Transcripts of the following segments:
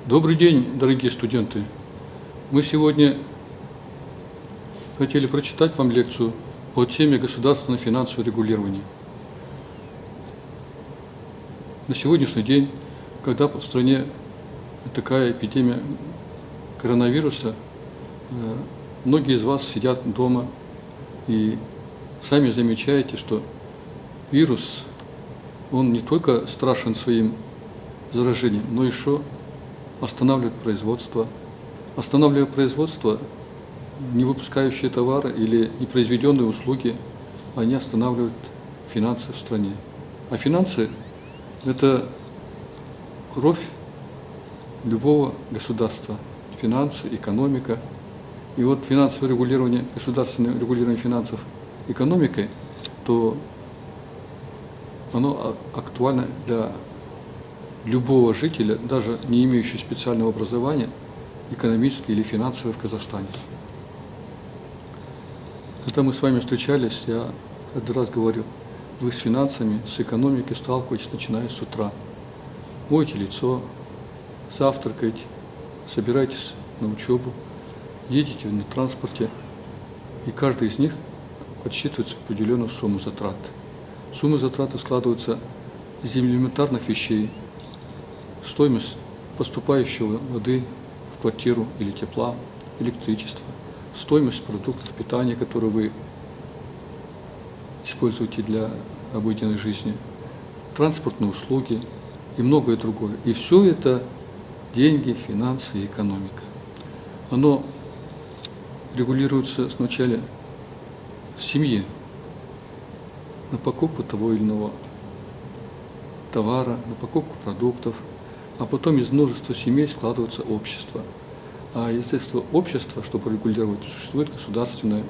Добрый день, дорогие студенты! Мы сегодня хотели прочитать вам лекцию по теме государственного финансового регулирования. На сегодняшний день, когда в стране такая эпидемия коронавируса, многие из вас сидят дома и сами замечаете, что вирус, он не только страшен своим заражением, но еще останавливает производство. Останавливая производство, не выпускающие товары или не произведенные услуги, они останавливают финансы в стране. А финансы – это кровь любого государства. Финансы, экономика. И вот финансовое регулирование, государственное регулирование финансов экономикой, то оно актуально для любого жителя, даже не имеющего специального образования, экономическое или финансовое в Казахстане. Когда мы с вами встречались, я каждый раз говорю, вы с финансами, с экономикой сталкиваетесь, начиная с утра. Моете лицо, завтракаете, собираетесь на учебу, едете на транспорте, и каждый из них подсчитывается в определенную сумму затрат. Суммы затрат складываются из элементарных вещей: стоимость поступающего воды в квартиру или тепла, электричество, стоимость продуктов питания, которые вы используете для обыденной жизни, транспортные услуги и многое другое. И все это деньги, финансы и экономика. Оно регулируется сначала в семье на покупку того или иного товара, на покупку продуктов, а потом из множества семей складывается общество. А из этого общества, чтобы регулировать, существует государственная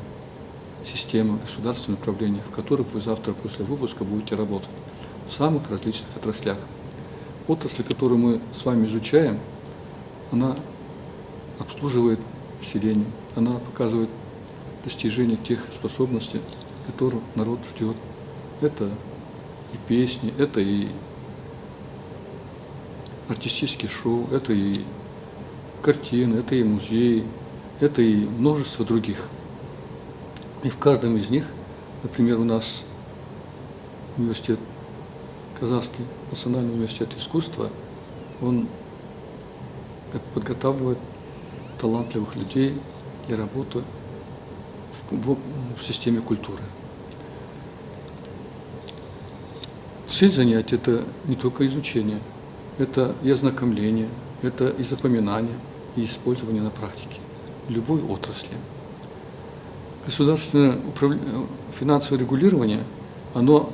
система, государственное управление, в которых вы завтра после выпуска будете работать в самых различных отраслях. Отрасль, которую мы с вами изучаем, она обслуживает население, она показывает достижение тех способностей, которые народ ждет. Это и песни, это и артистические шоу, это и картины, это и музеи, это и множество других. И в каждом из них, например, у нас университет, Казахский национальный университет искусства, он подготавливает талантливых людей для работы в системе культуры. Цель занятий – это не только изучение, это и ознакомление, это и запоминание, и использование на практике любой отрасли. Государственное финансовое регулирование, оно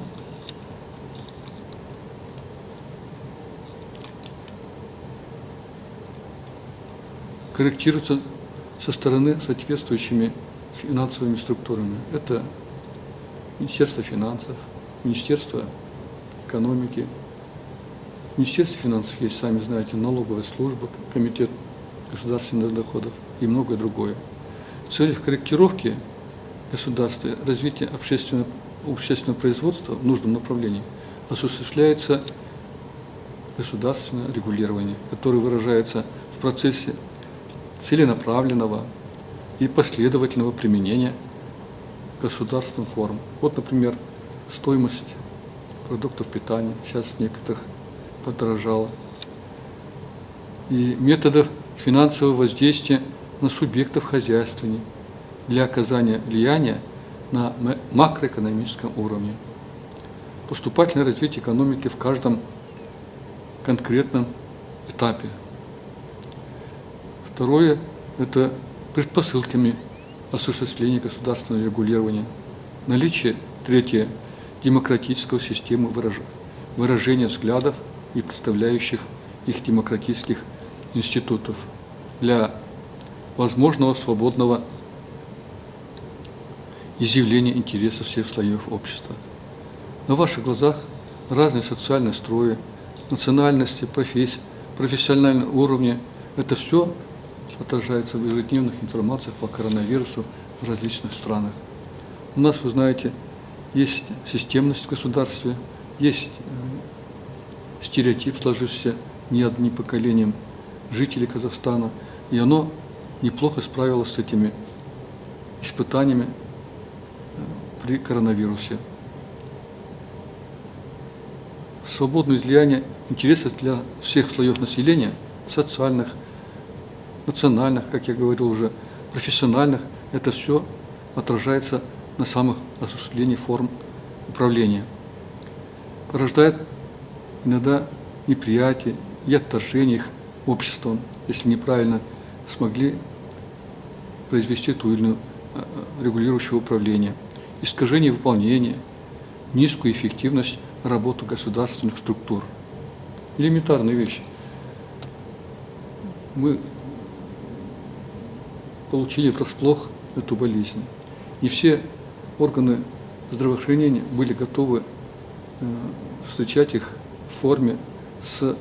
корректируется со стороны соответствующими финансовыми структурами. Это Министерство финансов, Министерство экономики. В Министерстве финансов есть, сами знаете, налоговая служба, комитет государственных доходов и многое другое. В целях корректировки государства, развития общественного производства в нужном направлении осуществляется государственное регулирование, которое выражается в процессе целенаправленного и последовательного применения государственных форм. Вот, например, стоимость продуктов питания сейчас некоторых подорожала. И методов финансового воздействия на субъектов хозяйствования для оказания влияния на макроэкономическом уровне. Поступательное развитие экономики в каждом конкретном этапе. Второе – это предпосылками осуществления государственного регулирования. Наличие, третье – демократического системы выражения взглядов и представляющих их демократических институтов для возможного свободного изъявления интересов всех слоев общества. На ваших глазах разные социальные строи, национальности, профессиональные уровни – это все отражается в ежедневных информациях по коронавирусу в различных странах. У нас, вы знаете, есть системность в государстве, есть стереотип, сложившийся не одним поколением, жителей Казахстана, и оно неплохо справилось с этими испытаниями при коронавирусе. Свободное излияние интересов для всех слоев населения, социальных, национальных, как я говорил уже, профессиональных, это все отражается на самых осуществлении форм управления. Порождает иногда неприятие и отторжение их обществом, если неправильно смогли произвести ту или иную регулирующее управление, искажение выполнения, низкую эффективность работы государственных структур. Элементарные вещи. Мы получили врасплох эту болезнь. Не все органы здравоохранения были готовы встречать их в форме с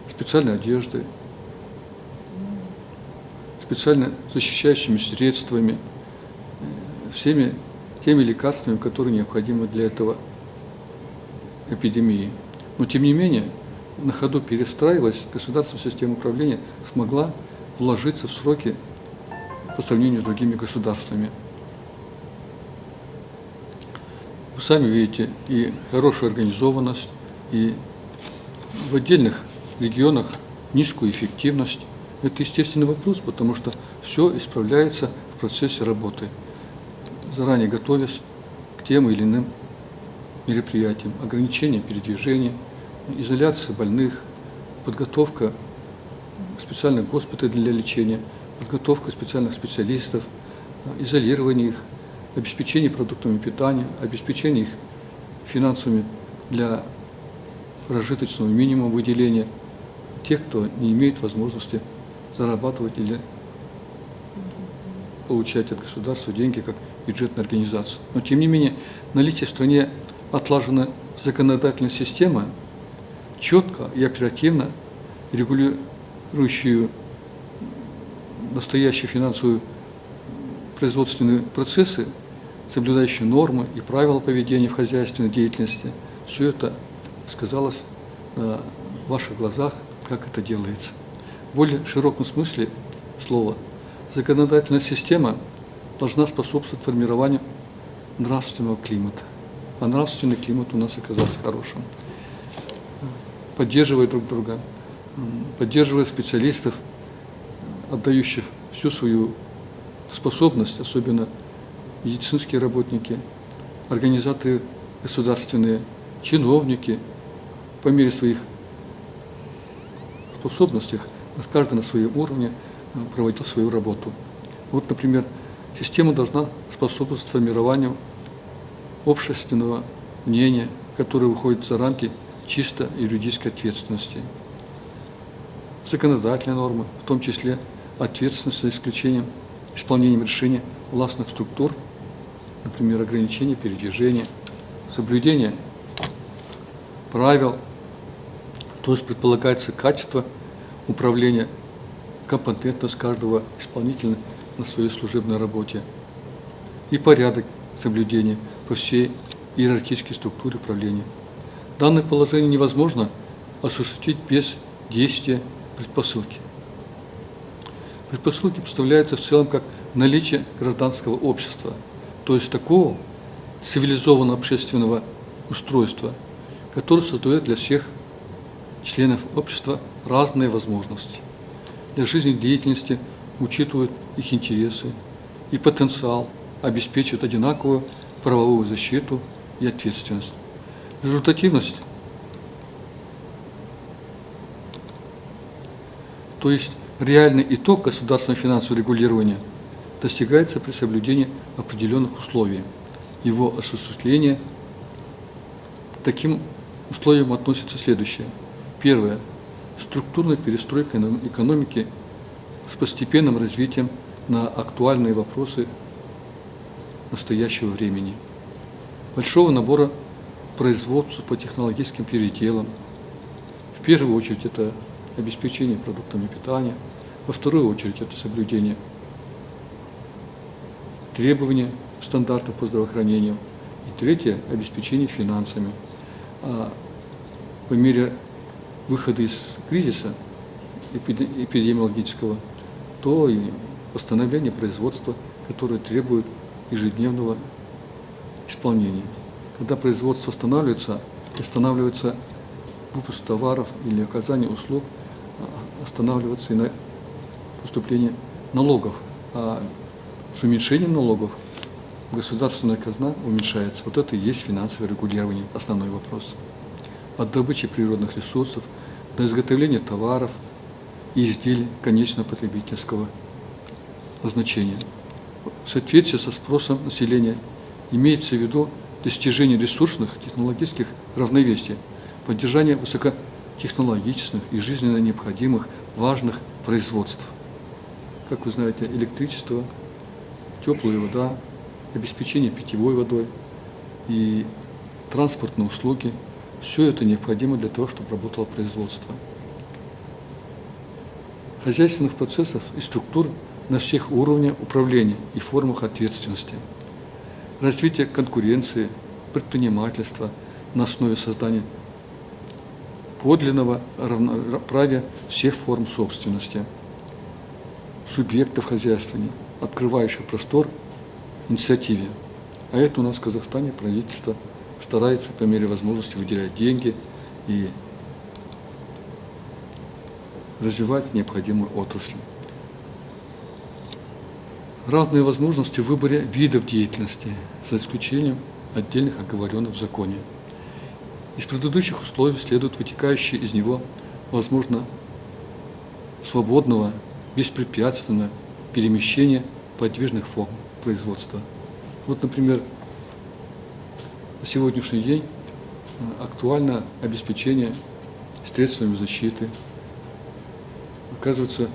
специальной одеждой, специально защищающими средствами, всеми теми лекарствами, которые необходимы для этого эпидемии. Но тем не менее, на ходу перестраиваясь, государственная система управления смогла вложиться в сроки по сравнению с другими государствами. Вы сами видите и хорошую организованность, и в отдельных регионах низкую эффективность. Это естественный вопрос, потому что все исправляется в процессе работы, заранее готовясь к тем или иным мероприятиям. Ограничение передвижения, изоляция больных, подготовка специальных госпиталей для лечения, подготовка специальных специалистов, изолирование их, обеспечение продуктами питания, обеспечение их финансами для прожиточного минимума выделения тех, кто не имеет возможности зарабатывать или получать от государства деньги как бюджетная организация. Но тем не менее, наличие в стране отлаженной законодательной системы, четко и оперативно регулирующую настоящие финансовые производственные процессы, соблюдающие нормы и правила поведения в хозяйственной деятельности, все это сказалось на ваших глазах, как это делается. В более широком смысле слова, законодательная система должна способствовать формированию нравственного климата. А нравственный климат у нас оказался хорошим. Поддерживая друг друга, поддерживая специалистов, отдающих всю свою способность, особенно медицинские работники, организаторы государственные, чиновники, по мере своих способностей, каждый на своем уровне проводил свою работу. Вот, например, система должна способствовать формированию общественного мнения, которое выходит за рамки чисто юридической ответственности. Законодательные нормы, в том числе ответственность за исполнением решений властных структур, например, ограничение передвижения, соблюдение правил, то есть предполагается качество управления, компетентность каждого исполнителя на своей служебной работе и порядок соблюдения по всей иерархической структуре управления. Данное положение невозможно осуществить без действия предпосылки. Предпосылки представляются в целом как наличие гражданского общества, то есть такого цивилизованного общественного устройства, которое создает для всех членов общества разные возможности. Для жизнедеятельности учитывают их интересы и потенциал, обеспечивают одинаковую правовую защиту и ответственность. Результативность, то есть реальный итог государственного финансового регулирования, достигается при соблюдении определенных условий. Его осуществление таким условиям относится следующее. Первое. Структурная перестройка экономики с постепенным развитием на актуальные вопросы настоящего времени. Большого набора производства по технологическим переделам. В первую очередь это обеспечение продуктами питания, во вторую очередь это соблюдение требований стандартов по здравоохранению, и третье – обеспечение финансами. А по мере выхода из кризиса эпидемиологического, то и восстановление производства, которое требует ежедневного исполнения. Когда производство останавливается, выпуск товаров или оказание услуг, останавливается и поступление налогов. А с уменьшением налогов государственная казна уменьшается. Вот это и есть финансовое регулирование, основной вопрос. От добычи природных ресурсов до изготовления товаров и изделий конечного потребительского назначения. В соответствии со спросом населения имеется в виду достижение ресурсных технологических равновесий, поддержание высокотехнологичных и жизненно необходимых важных производств. Как вы знаете, электричество, теплая вода, обеспечение питьевой водой и транспортные услуги – все это необходимо для того, чтобы работало производство. Хозяйственных процессов и структур на всех уровнях управления и формах ответственности. Развитие конкуренции, предпринимательства на основе создания подлинного равноправия всех форм собственности, субъектов хозяйствования, открывающих простор инициативе. А это у нас в Казахстане правительство старается по мере возможности выделять деньги и развивать необходимую отрасль. Равные возможности в выборе видов деятельности, за исключением отдельных оговоренных в законе. Из предыдущих условий следует вытекающее из него, возможно, свободного, беспрепятственного перемещения подвижных форм производства. Вот, например, на сегодняшний день актуально обеспечение средствами защиты. Оказывается,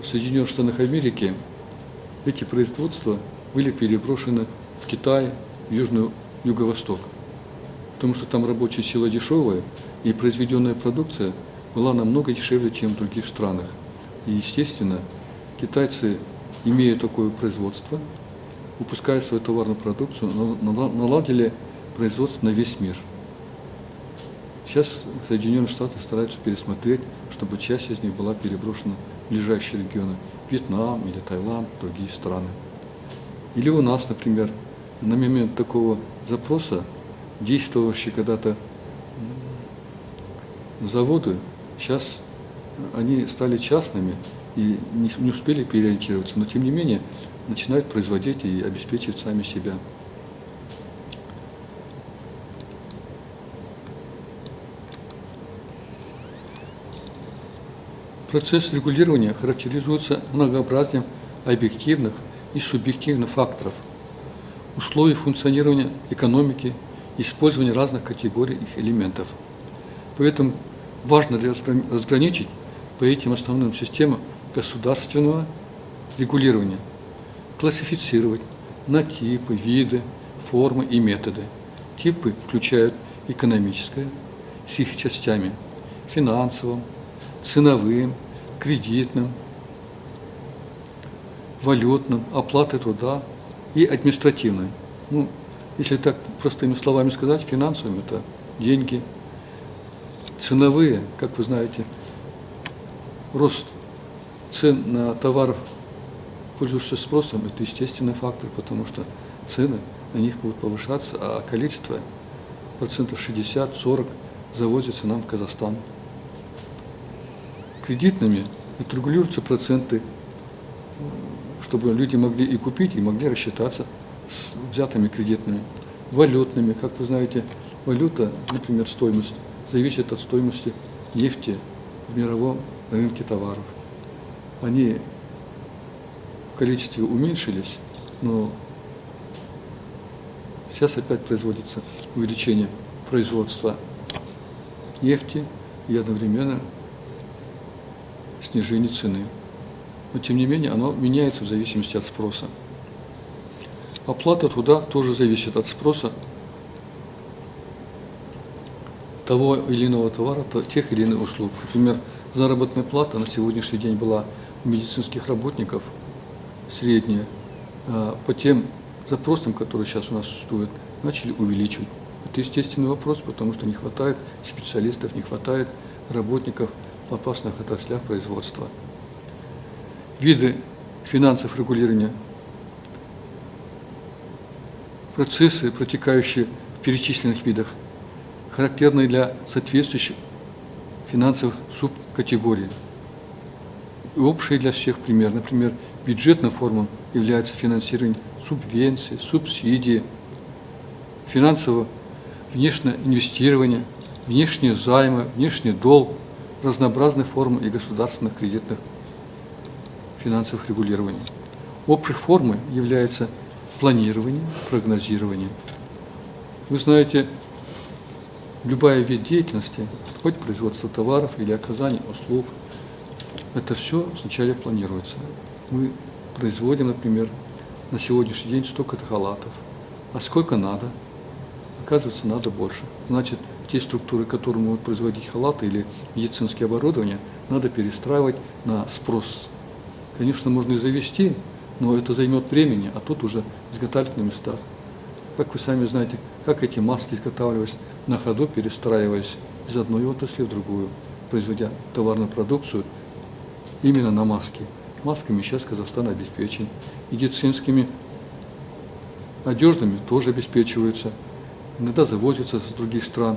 в Соединенных Штатах Америки эти производства были переброшены в Китай, в Юго-Восток, потому что там рабочая сила дешевая, и произведенная продукция была намного дешевле, чем в других странах. И, естественно, китайцы, имея такое производство, выпуская свою товарную продукцию, наладили производство на весь мир. Сейчас Соединенные Штаты стараются пересмотреть, чтобы часть из них была переброшена в ближайшие регионы, Вьетнам или Таиланд, другие страны. Или у нас, например, на момент такого запроса действовавшие когда-то заводы, сейчас они стали частными и не успели переориентироваться, но тем не менее начинают производить и обеспечивать сами себя. Процесс регулирования характеризуется многообразием объективных и субъективных факторов, условий функционирования экономики, использования разных категорий их элементов. Поэтому важно разграничить по этим основным системам государственного регулирования, классифицировать на типы, виды, формы и методы. Типы включают экономическое с их частями, финансовым, ценовым, кредитным, валютным, оплатой труда и административным. Если так простыми словами сказать, финансовым – это деньги, ценовые, как вы знаете, рост цен на товары, пользующиеся спросом, это естественный фактор, потому что цены на них будут повышаться, а количество процентов 60-40 завозится нам в Казахстан. Кредитными это регулируются проценты, чтобы люди могли и купить, и могли рассчитаться с взятыми кредитными. Валютными, как вы знаете, валюта, например, стоимость, зависит от стоимости нефти в мировом рынке товаров. Они в количестве уменьшились, но сейчас опять производится увеличение производства нефти и одновременно снижение цены. Но тем не менее оно меняется в зависимости от спроса. Оплата труда тоже зависит от спроса того или иного товара, тех или иных услуг. Например, заработная плата на сегодняшний день была у медицинских работников средняя, по тем запросам, которые сейчас у нас существуют, начали увеличивать. Это естественный вопрос, потому что не хватает специалистов, не хватает работников в опасных отраслях производства. Виды финансов регулирования, процессы, протекающие в перечисленных видах, характерные для соответствующих финансовых субкатегорий и общие для всех пример. Например, бюджетной формой является финансирование субвенций, субсидии, финансового внешнее инвестирование, внешние займы, внешний долг, разнообразные формы и государственных кредитных финансовых регулирований. Общей формой является планирование, прогнозирование. Вы знаете, любая вид деятельности, хоть производство товаров или оказание услуг, это все сначала планируется. Мы производим, например, на сегодняшний день столько-то халатов, а сколько надо? Оказывается, надо больше. Значит, те структуры, которые могут производить халаты или медицинское оборудование, надо перестраивать на спрос. Конечно, можно и завести, но это займет времени, а тут уже изготавливать на местах. Как вы сами знаете, как эти маски изготавливались на ходу, перестраиваясь из одной отрасли в другую, производя товарную продукцию именно на маски. Масками сейчас Казахстан обеспечен. Медицинскими одеждами тоже обеспечиваются. Иногда завозятся с других стран.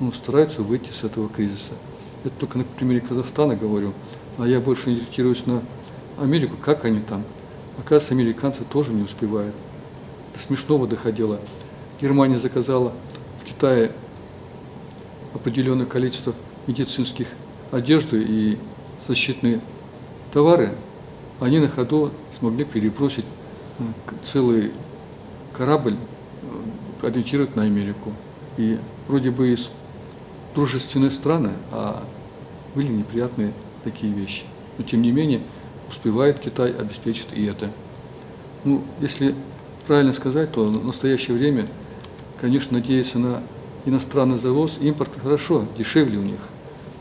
Но стараются выйти с этого кризиса. Это только на примере Казахстана говорю. А я больше ориентируюсь на Америку, как они там. Оказывается, американцы тоже не успевают. До смешного доходило. Германия заказала в Китае определенное количество медицинских одежды и защитные товары. Они на ходу смогли перебросить целый корабль, ориентировать на Америку. И вроде бы из дружественные страны, а были неприятные такие вещи. Но тем не менее успевает Китай обеспечить и это. Ну, если правильно сказать, то в настоящее время, конечно, надеяться на иностранный завоз, импорт хорошо, дешевле у них,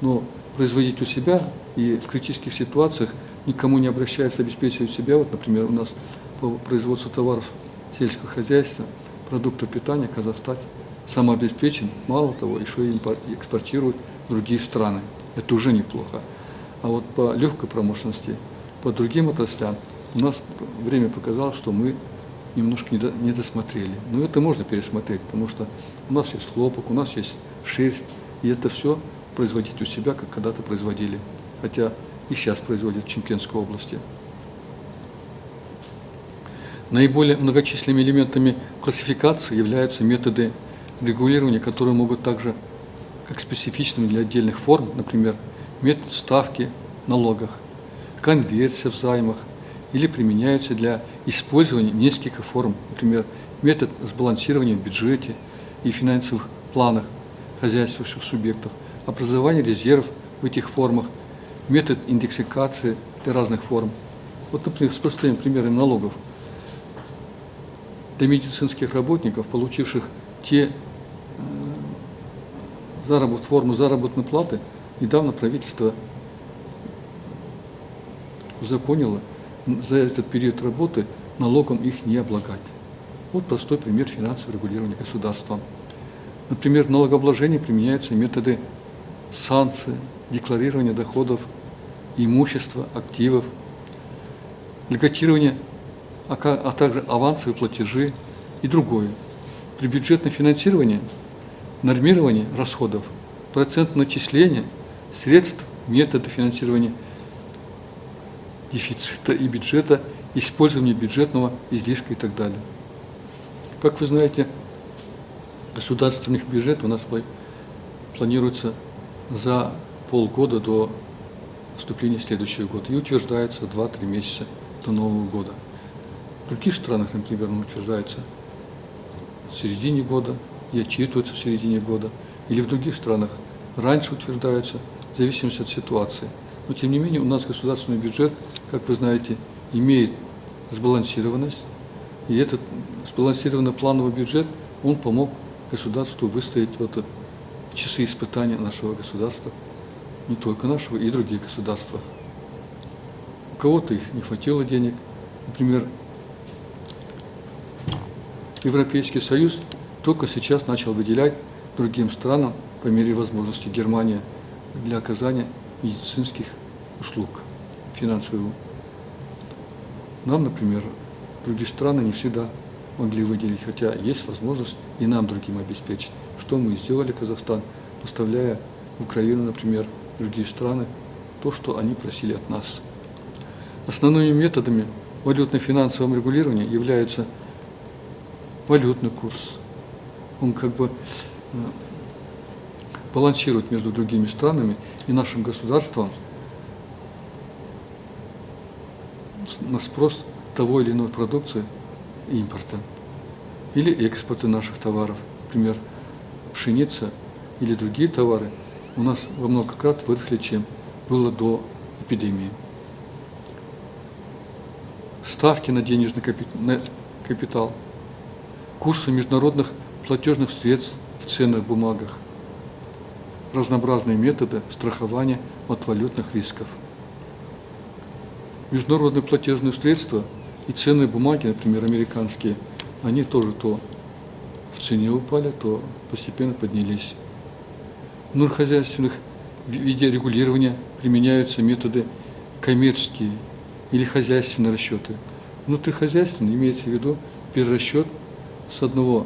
но производить у себя и в критических ситуациях никому не обращаясь, обеспечивать себя. Вот, например, у нас по производству товаров сельского хозяйства, продуктов питания Казахстан самообеспечен, мало того, еще и экспортирует в другие страны. Это уже неплохо. А вот по легкой промышленности, по другим отраслям у нас время показало, что мы немножко не досмотрели. Но это можно пересмотреть, потому что у нас есть хлопок, у нас есть шерсть, и это все производить у себя, как когда-то производили. Хотя и сейчас производят в Чемкенской области. Наиболее многочисленными элементами классификации являются методы регулирования, которые могут также, как специфичными для отдельных форм, например, метод ставки в налогах, конверсия в займах, или применяются для использования нескольких форм, например, метод сбалансирования в бюджете и финансовых планах хозяйствующих субъектов, образование резервов в этих формах, метод индексификации для разных форм. Вот, например, с простым примером налогов. Для медицинских работников, получивших те форму заработной платы, недавно правительство узаконило за этот период работы налогом их не облагать. Вот простой пример финансового регулирования государством. Например, в налогообложении применяются методы санкций, декларирования доходов, имущества, активов, льготирования, а также авансовые платежи и другое. При бюджетном финансировании, нормировании расходов, процентное начисление средств, методы финансирования дефицита и бюджета, использование бюджетного излишка и так далее. Как вы знаете, государственный бюджет у нас планируется за полгода до наступления следующего года и утверждается 2-3 месяца до Нового года. В других странах, например, он утверждается в середине года и отчитывается в середине года, или в других странах раньше утверждаются, в зависимости от ситуации. Но тем не менее у нас государственный бюджет, как вы знаете, имеет сбалансированность, и этот сбалансированный плановый бюджет, он помог государству выстоять в часы испытания нашего государства, не только нашего, и других государствах. У кого-то их не хватило денег. Например, Европейский Союз только сейчас начал выделять другим странам, по мере возможности Германия, для оказания медицинских услуг финансовых. Нам, например, другие страны не всегда могли выделить, хотя есть возможность и нам другим обеспечить. Что мы сделали, Казахстан, поставляя в Украину, например, другие страны, то, что они просили от нас. Основными методами валютно-финансового регулирования являются валютный курс. Он как бы балансирует между другими странами и нашим государством на спрос того или иной продукции и импорта или экспорта наших товаров. Например, пшеница или другие товары у нас во много крат выросли, чем было до эпидемии. Ставки на денежный капитал, курсы международных платежных средств в ценных бумагах, разнообразные методы страхования от валютных рисков. Международные платежные средства и ценные бумаги, например, американские, они тоже то в цене упали, то постепенно поднялись. В внутрихозяйственных виде регулирования применяются методы коммерческие или хозяйственные расчеты. Внутрихозяйственный имеется в виду перерасчет с одного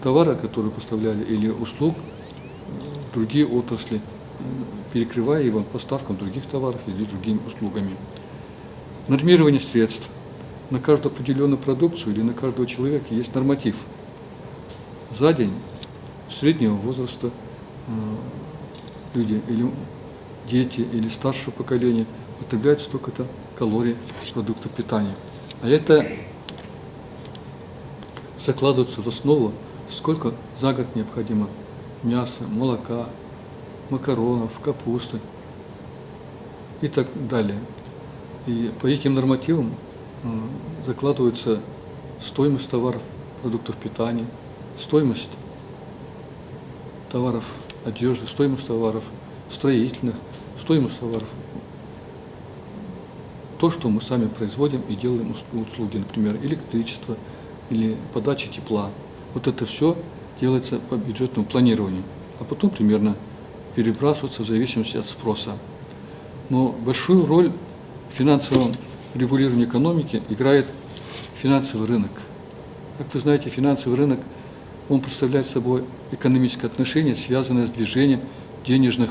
товара, который поставляли, или услуг в другие отрасли, перекрывая его поставкам других товаров или другими услугами. Нормирование средств. На каждую определенную продукцию или на каждого человека есть норматив. За день среднего возраста люди или дети или старшего поколения потребляют столько-то калорий продуктов питания. А это закладывается в основу, сколько за год необходимо мяса, молока, макаронов, капусты и так далее. И по этим нормативам закладывается стоимость товаров, продуктов питания, стоимость товаров одежды, стоимость товаров строительных, стоимость товаров, то, что мы сами производим и делаем услуги, например, электричество или подача тепла. Вот это все делается по бюджетному планированию, а потом примерно перебрасывается в зависимости от спроса. Но большую роль в финансовом регулировании экономики играет финансовый рынок. Как вы знаете, финансовый рынок, он представляет собой экономическое отношение, связанное с движением денежных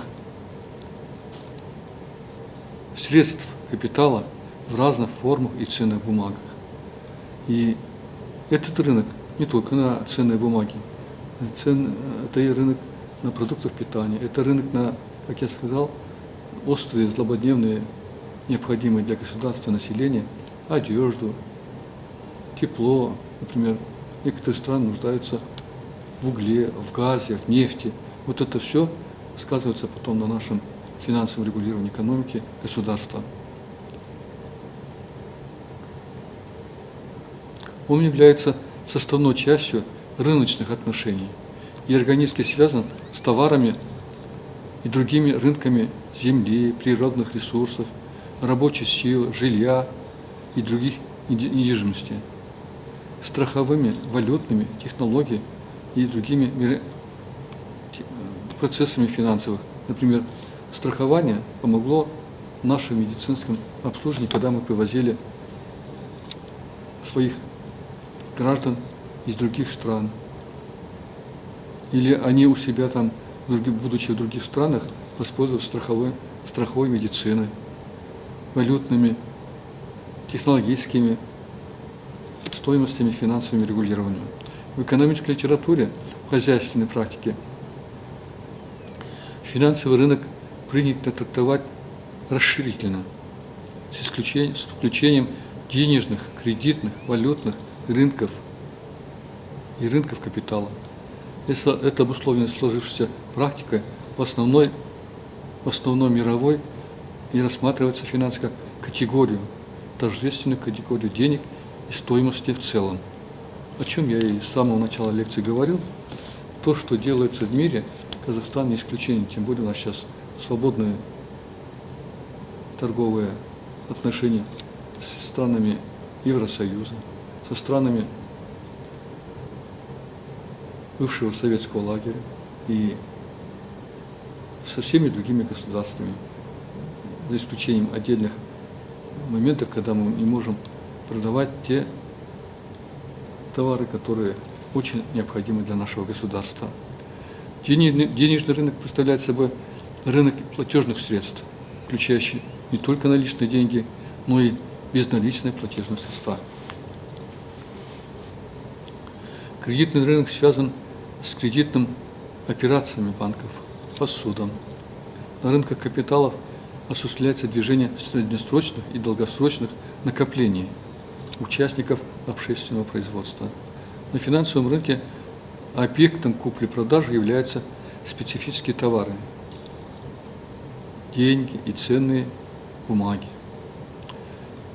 средств капитала в разных формах и ценных бумагах. И этот рынок не только на ценные бумаги, это и рынок на продуктов питания, это рынок на, как я сказал, острые, злободневные, необходимые для государства населения, одежду, тепло, например, некоторые страны нуждаются в угле, в газе, в нефти. Вот это все сказывается потом на нашем финансовом регулировании экономики государства. Он является составной частью рыночных отношений и органически связан с товарами и другими рынками земли, природных ресурсов, рабочей силы, жилья и других недвижимостей, страховыми, валютными технологиями и другими процессами финансовых. Например, страхование помогло нашему медицинскому обслуживанию, когда мы привозили своих граждан из других стран. Или они у себя там, будучи в других странах, воспользовались страховой медициной, валютными, технологическими стоимостями финансовыми регулированием. В экономической литературе, в хозяйственной практике финансовый рынок принято трактовать расширительно, с включением денежных, кредитных, валютных рынков и рынков капитала. Это обусловлено сложившейся практикой в основной мировой и рассматривается финансовая категорию, тождественную категорию денег и стоимости в целом. О чем я и с самого начала лекции говорил, то, что делается в мире, Казахстан не исключение, тем более у нас сейчас свободные торговые отношения с странами Евросоюза, со странами бывшего советского лагеря и со всеми другими государствами. за исключением отдельных моментов, когда мы не можем продавать те товары, которые очень необходимы для нашего государства. Денежный рынок представляет собой рынок платежных средств, включающий не только наличные деньги, но и безналичные платежные средства. Кредитный рынок связан с кредитными операциями банков, по судам. На рынках капиталов осуществляется движение среднесрочных и долгосрочных накоплений участников общественного производства. На финансовом рынке объектом купли-продажи являются специфические товары, деньги и ценные бумаги.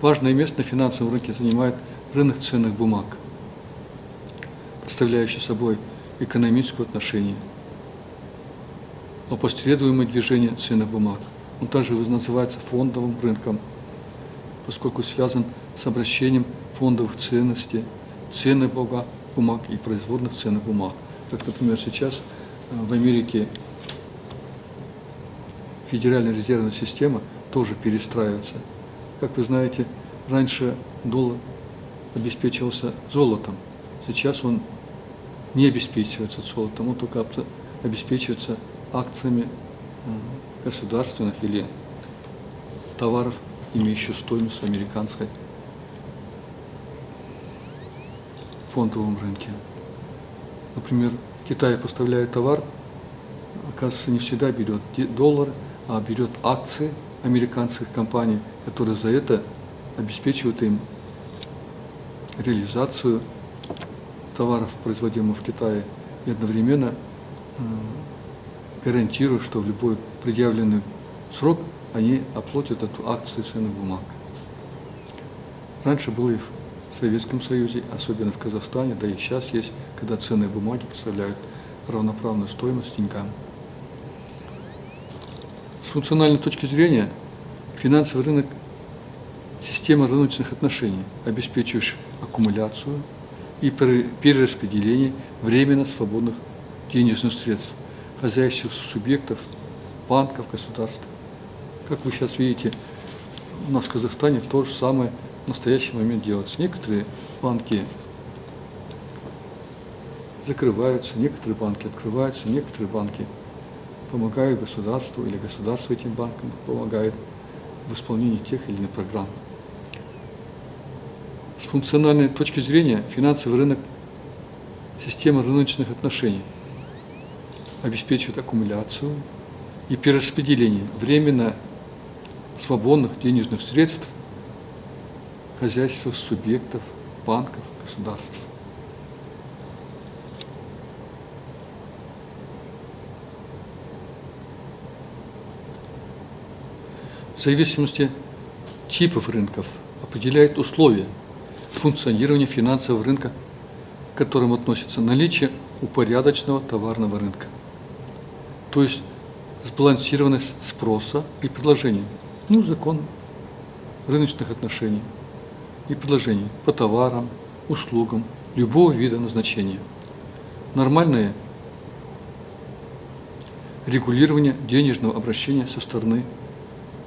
Важное место на финансовом рынке занимает рынок ценных бумаг, представляющий собой экономическое отношение, опосредуемое движение ценных бумаг. Он также называется фондовым рынком, поскольку связан с обращением фондовых ценностей, ценных бумаг и производных ценных бумаг. Как, например, сейчас в Америке Федеральная резервная система тоже перестраивается. Как вы знаете, раньше доллар обеспечивался золотом, сейчас он не обеспечивается золотом, он только обеспечивается акциями государственных или товаров, имеющих стоимость в американской фондовом рынке. Например, Китай поставляет товар, оказывается, не всегда берет доллары, а берет акции американских компаний, которые за это обеспечивают им реализацию товаров, производимых в Китае, и одновременно гарантируют, что в любой предъявленный срок они оплатят эту акцию ценных бумаг. Раньше было и в Советском Союзе, особенно в Казахстане, да и сейчас есть, когда ценные бумаги представляют равноправную стоимость деньгам. С функциональной точки зрения финансовый рынок – система рыночных отношений, обеспечивающая аккумуляцию и перераспределение временно свободных денежных средств хозяйственных субъектов, банков, государств. Как вы сейчас видите, у нас в Казахстане то же самое в настоящий момент делается. Некоторые банки закрываются, некоторые банки открываются, некоторые банки помогают государству или государство этим банкам помогает в исполнении тех или иных программ. С функциональной точки зрения финансовый рынок – система рыночных отношений, обеспечивает аккумуляцию и перераспределение временно свободных денежных средств хозяйственных субъектов, банков, государств. В зависимости от типов рынков определяет условия функционирования финансового рынка, к которым относится наличие упорядоченного товарного рынка, то есть сбалансированность спроса и предложения, закон рыночных отношений и предложений по товарам, услугам любого вида назначения, нормальное регулирование денежного обращения со стороны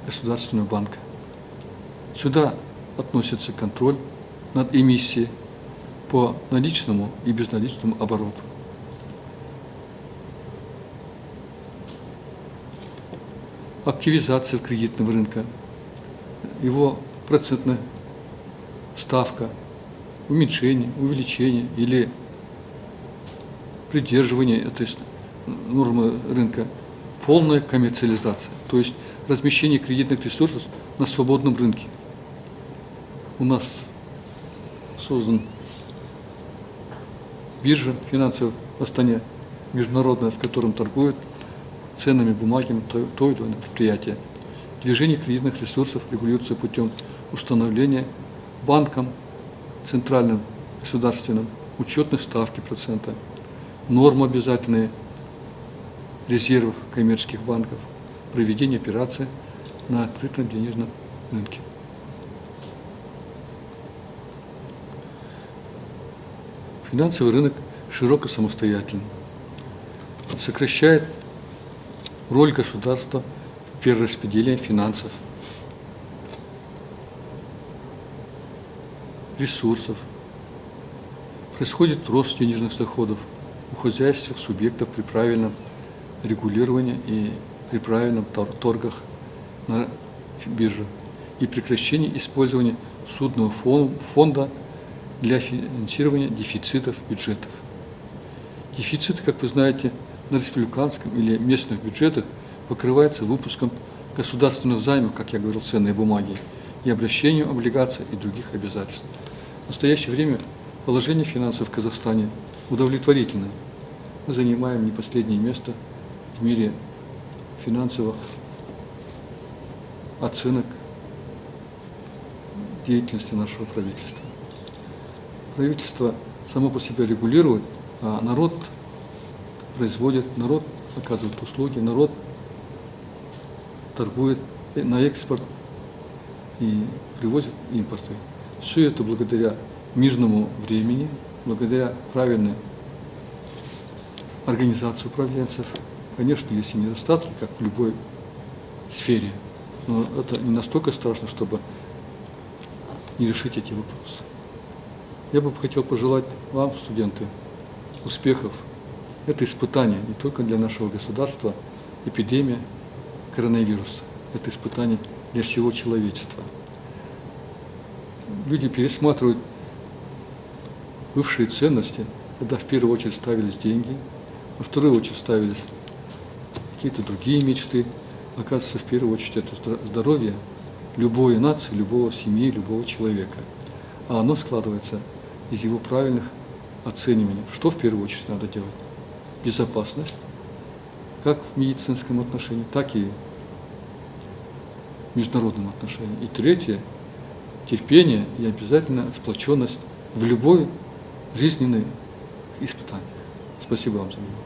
Государственного банка. Сюда относится контроль над эмиссией по наличному и безналичному обороту. Активизация кредитного рынка, его процентная ставка, уменьшение, увеличение или придерживание этой нормы рынка, полная коммерциализация, то есть размещение кредитных ресурсов на свободном рынке. У нас создан биржа финансовая в Астане, международная, в котором торгуют ценными бумагами то или иное предприятие. Движение кредитных ресурсов регулируется путем установления банком центральным государственным учетной ставки процента, норм обязательные резервов коммерческих банков, проведение операций на открытом денежном рынке. Финансовый рынок широко самостоятельный, сокращает роль государства в перераспределении финансов ресурсов, происходит рост денежных доходов у хозяйственных субъектов при правильном регулировании и при правильном торгах на бирже и прекращении использования судного фонда для финансирования дефицитов бюджетов. Дефициты, как вы знаете, на республиканском или местных бюджетах покрываются выпуском государственных займов, как я говорил, ценной бумаги, и обращением облигаций и других обязательств. В настоящее время положение финансов в Казахстане удовлетворительное. Мы занимаем не последнее место в мире финансовых оценок деятельности нашего правительства. Правительство само по себе регулирует, а народ производит, народ оказывает услуги, народ торгует на экспорт и привозит импорты. Все это благодаря мирному времени, благодаря правильной организации управленцев. Конечно, есть и недостатки, как в любой сфере, но это не настолько страшно, чтобы не решить эти вопросы. Я бы хотел пожелать вам, студенты, успехов. Это испытание не только для нашего государства, эпидемия коронавируса. Это испытание для всего человечества. Люди пересматривают бывшие ценности, когда в первую очередь ставились деньги, во вторую очередь ставились какие-то другие мечты. Оказывается, в первую очередь это здоровье любой нации, любого семьи, любого человека. А оно складывается из его правильных оцениваний. Что в первую очередь надо делать? Безопасность, как в медицинском отношении, так и в международном отношении. И третье – терпение и обязательно сплоченность в любой жизненной испытании. Спасибо вам за внимание.